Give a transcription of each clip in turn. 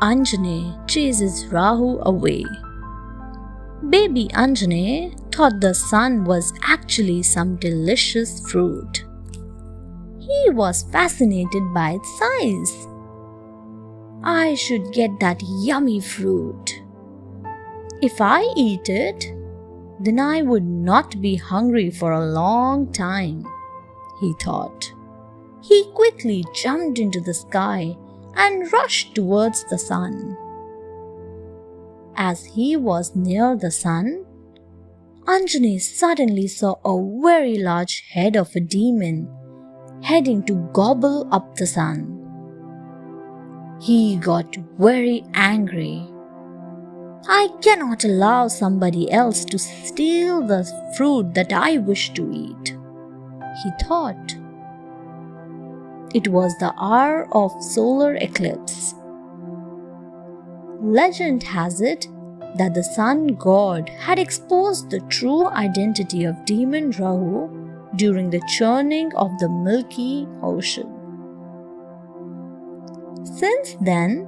Anjanae chases Rahu away. Baby Anjanae thought the sun was actually some delicious fruit. He was fascinated by its size. I should get that yummy fruit. If I eat it, then I would not be hungry for a long time, he thought. He quickly jumped into the sky and rushed towards the sun. As he was near the sun, Anjanae suddenly saw a very large head of a demon heading to gobble up the sun. He got very angry. I cannot allow somebody else to steal the fruit that I wish to eat, he thought. It was the hour of solar eclipse. Legend has it that the sun god had exposed the true identity of demon Rahu during the churning of the Milky Ocean. Since then,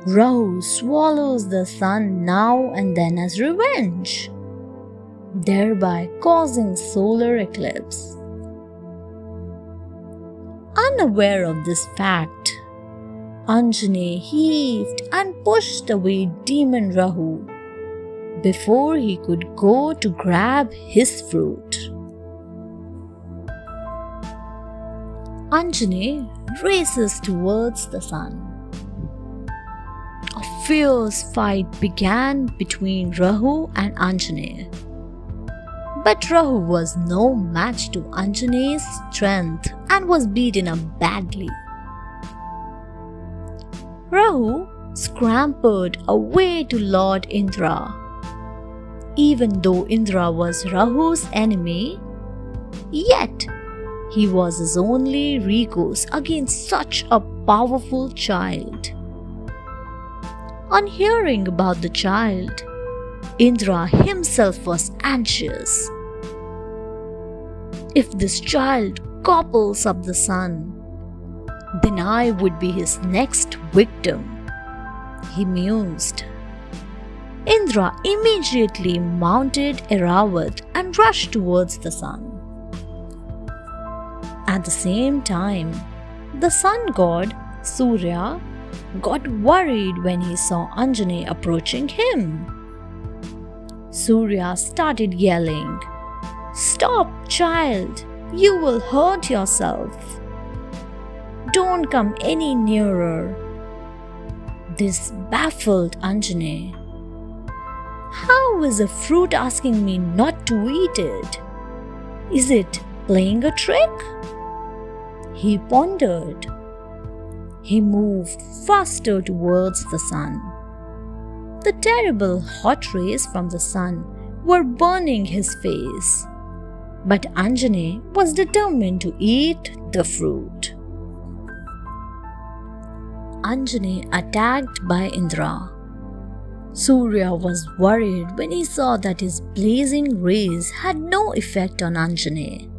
Rahu swallows the sun now and then as revenge, thereby causing solar eclipse. Unaware of this fact, Anjanae heaved and pushed away demon Rahu before he could go to grab his fruit. Anjanae races towards the sun. A fierce fight began between Rahu and Anjanae. But Rahu was no match to Anjanae's strength and was beaten up badly. Rahu scampered away to Lord Indra. Even though Indra was Rahu's enemy, yet he was his only recourse against such a powerful child. On hearing about the child, Indra himself was anxious. If this child gobbles up the sun, then I would be his next victim, he mused. Indra immediately mounted Airavat and rushed towards the sun. At the same time, the sun god, Surya, got worried when he saw Anjanae approaching him. Surya started yelling, "Stop, child! You will hurt yourself. Don't come any nearer." This baffled Anjanae. How is a fruit asking me not to eat it? Is it playing a trick? He pondered. He moved faster towards the sun. The terrible hot rays from the sun were burning his face, but Anjanae was determined to eat the fruit. Anjanae attacked by Indra. Surya was worried when he saw that his blazing rays had no effect on Anjanae.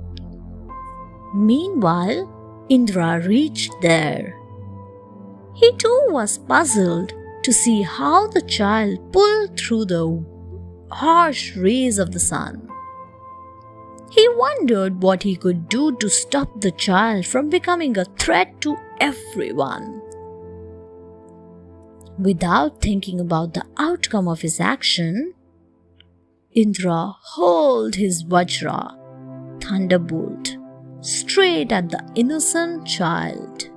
Meanwhile, Indra reached there. He too was puzzled to see how the child pulled through the harsh rays of the sun. He wondered what he could do to stop the child from becoming a threat to everyone. Without thinking about the outcome of his action, Indra hurled his Vajra, thunderbolt, straight at the innocent child.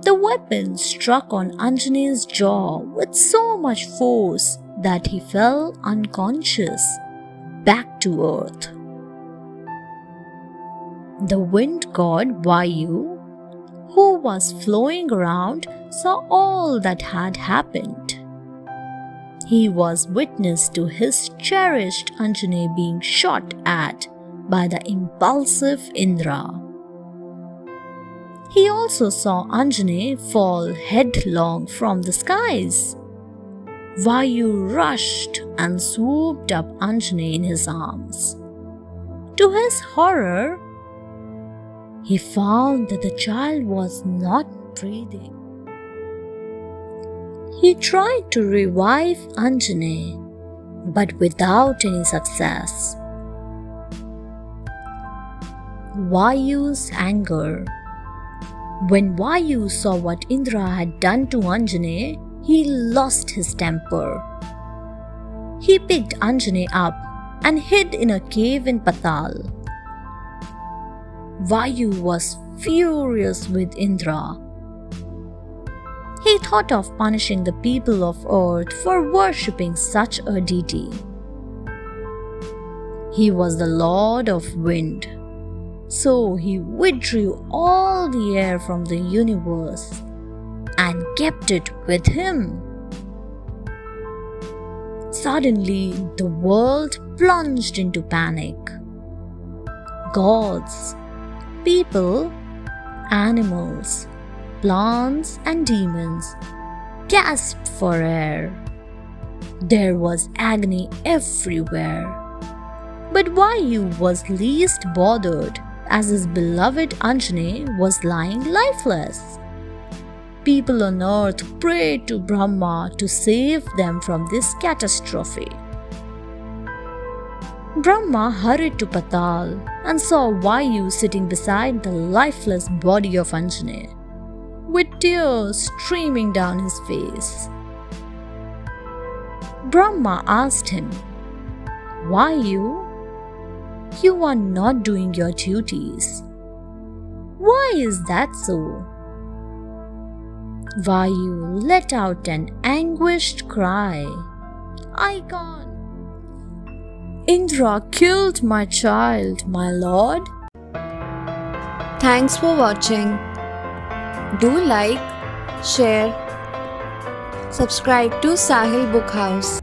The weapon struck on Anjanae's jaw with so much force that he fell unconscious back to earth. The wind god Vayu, who was flowing around, saw all that had happened. He was witness to his cherished Anjanae being shot at by the impulsive Indra. He also saw Anjanae fall headlong from the skies. Vayu rushed and swooped up Anjanae in his arms. To his horror, he found that the child was not breathing. He tried to revive Anjanae, but without any success. Vayu's anger. When Vayu saw what Indra had done to Anjanae, he lost his temper. He picked Anjanae up and hid in a cave in Patal. Vayu was furious with Indra. He thought of punishing the people of earth for worshipping such a deity. He was the Lord of Wind, so he withdrew all the air from the universe and kept it with him. Suddenly, the world plunged into panic. Gods, people, animals, plants and demons gasped for air. There was agony everywhere. But Vayu was least bothered as his beloved Anjanae was lying lifeless. People on earth prayed to Brahma to save them from this catastrophe. Brahma hurried to Patal and saw Vayu sitting beside the lifeless body of Anjanae, with tears streaming down his face. Brahma asked him, "Vayu, you are not doing your duties. Why is that so?" Vayu let out an anguished cry. "I can't. Indra killed my child, my lord." Thanks for watching. Do like, share, subscribe to Sahil Book House.